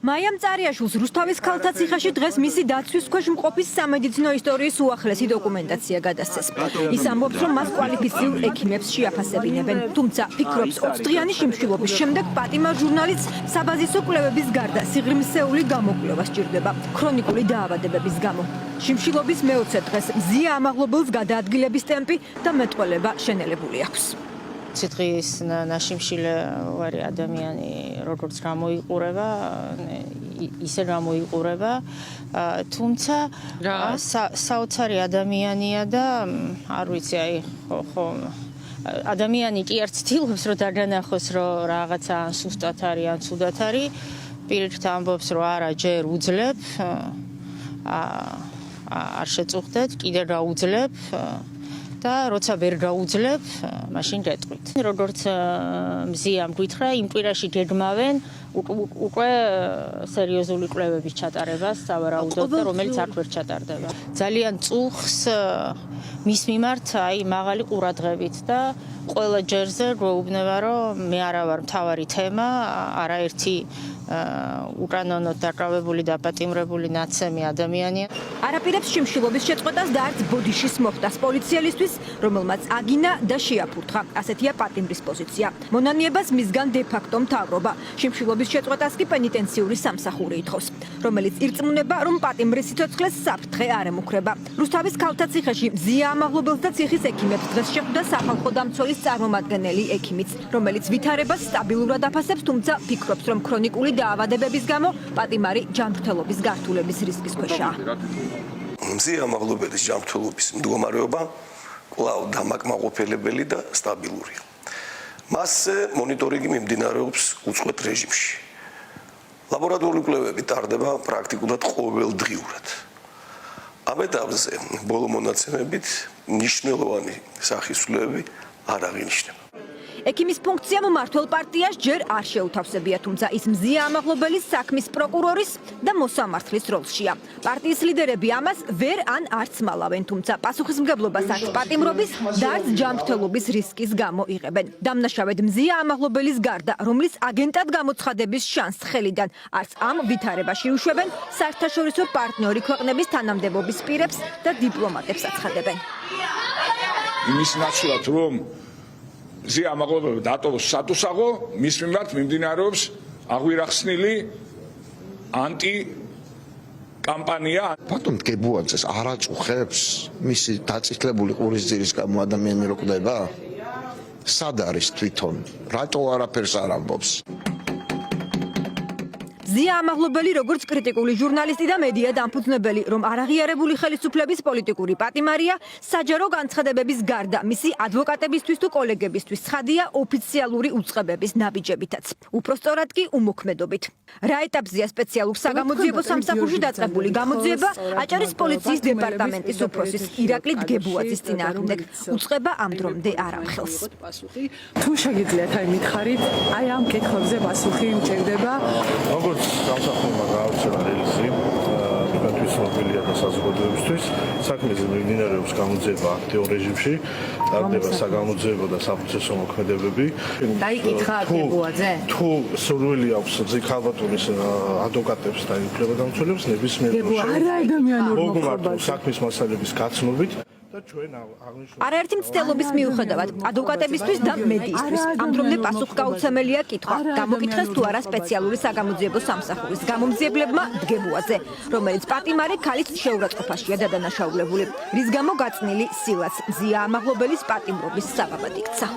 მაიამ წარიაშვილს რუსთავის ქალთა ციხეში დღეს მისი დაცვის ქვეშ მყოფი სამედიცინო ისტორიის უახლესი დოკუმენტაცია გადასცეს. ის ამბობს, რომ მას კვალიფიციურ ექიმებს შეაფასებინებენ, თუმცა ფიქრობს 20 დღიანი შიმშილობის შემდეგ პატიმარ ჟურნალისტს საბაზისო კვლევების გარდა სიღრმისეული გამოკვლევა სჭირდება ქრონიკული დაავადებების გამო. შიმშილობის მე-20 დღეს მზია ამაღლობელს გადაადგილების ტემპი და მეტყველება შენელებული აქვს. ციხის ნაშიმშილე ვარი ადამიანი როგორც გამოიყურება ისე გამოიყურება თუმცა საოცარი ადამიანია და არ ვიცი აი ხო ადამიანი კი არ ცდილობს რომ დაგანახოს რომ რაღაცა ან სუსტად არის ან ცუდად არის პირიქით ამბობს რომ არა ჯერ უძლებ არ შეწუხდეთ კიდე რა უძლებ და როცა ვერ გაუძლებ, მაშინ გეტყვით. როგორც მზიამ გითხრა, იმ კვირაში გეგმავენ უკვე სერიოზული კვლევების ჩატარებას, სავარაუდოდ და რომელიც აქ ვერ ჩატარდება. ძალიან წუხს მის მიმართ აი მაღალი ყურადღებით და ყველა ჯერზე გვეუბნება, რომ მე არა ვარ მთავარი თემა, არაერთი უკანონოდ დაკავებული და პატიმრებული ნაცემი ადამიანია. არაპირებს შიმშილობის შეწყვეტას და არც ბოდიშის მოხდას პოლიციელისთვის, რომელმაც აგინა და შეაფურთხა. ასეთია პატიმრის პოზიცია. მონანიებას მისგან დე-ფაქტო მთავრობა. შიმშილობის შეწყვეტას კი პენიტენციური სამსახური ითხოვს, რომელიც ირწმუნება, რომ პატიმრის სიცოცხლეს საფრთხე არ ემუქრება. რუსთავის ქალთა ციხეში მზია ამაღლობელს და ციხის ექიმებს დღეს შეხვდა სახალხო დამცველის წარმომადგენელი ექიმიც, რომელიც ვითარებას სტაბილურად აფასებს, თუმცა ფიქრობს, რომ ქრონიკული დაავადებების გამო პატიმარი ჯანმრთელობის გართულების რისკის ქვეშაა. მზია ამაღლობელის ჯანმრთელობის მდგომარეობა კვლავ დამაკმაყოფილებელი და სტაბილურია. მასზე მონიტორინგი მიმდინარეობს უწყვეტ რეჟიმში. ლაბორატორიული კვლევები ტარდება პრაქტიკულად ყოველდღიურად. ამ ეტაპზე ბოლო მონაცემებით მნიშვნელოვანი სახის ცვლილებები არ აღინიშნება. ექიმის ფუნქცია მმართველ პარტიას ჯერ არ შეუთავსებია, თუმცა ის მზია ამაღლობელის საქმის პროკურორის და მოსამართლის როლშია. პარტიის ლიდერები ამას ვერ ან არც მალავენ, თუმცა პასუხისმგებლობას არც პატიმრობის და არც ჯანმრთელობის რისკის გამო იღებენ. დამნაშავედ მზია ამაღლობელის გარდა, რომლის აგენტად გამოცხადების შანსს ხელიდან არც ამ ვითარებაში უშვებენ, საერთაშორისო პარტნიორი ქვეყნების თანამდებობის პირებს და დიპლომატებს აცხადებენ. იმის ნაცვლად რომ მზია ამაღლობელი დატოვოს სატუსაღო, მის მიმართ მიმდინარეობს აღვირახსნილი ანტიკამპანია. ბატონ გებუაძეს არ აწუხებს მისი დაწითლებული ყურისძირის გამო ადამიანი რო კვდება? სად არის თვითონ? რატო არაფერს არ ამბობს? მზია ამაღლობელი როგორც კრიტიკული ჟურნალისტი და მედია დამფუძნებელი, რომ არაღიარებული ხელისუფლების პოლიტიკური პატიმარია, საჯარო განცხადებების გარდა მისი ადვოკატებისთვის თუ კოლეგებისთვის ცხადია ოფიციალური უწყებების ნაბიჯებითაც. უпроსწორად კი უმოქმედობით. რა ეტაპზეა სპეციალურ საგამოძიებო სამსახურში დაწყებული გამოძიება აჭარის პოლიციის დეპარტამენტის უფროსის ირაკლი დგებუაძის წინააღმდეგ. უწყება ამ დრომდე არ ამხელს. თუ შეგიძლიათ აი მითხარით, აი ამ კითხვებზე პასუხი მჭირდება. სამსახურმა გააუჩინა რელიზი მიგრანტების მობილია და საზოგადოებისთვის. საქმეზე მიმდინარეობს გამოძიება აქტიურ რეჟიმში, ტარდება საგამოძიებო და საპროცესო მოქმედებები. დაიკითხა გებუაძე? თუ სურვილი აქვს ქალბატონის ადვოკატებს და უფლებადამცველებს ნებისმიერ მოგმართოს საქმის მასალების გაცნობით. არაერთი მცდელობის მიუხედავად ადვოკატებისთვის და მედიისთვის ამ დრომდე პასუხგაუცემელია კითხვა, გამოკითხეს თუ არა სპეციალური საგამოძიებო სამსახურის გამომძიებლებმა დგებუაძე, რომელიც პატიმარი ქალის შეურაცხყოფაშია დადანაშაულებული, რის გამო გაწნილი სილაც მზია ამაღლობელის პატიმრობის საბაბად იქცა.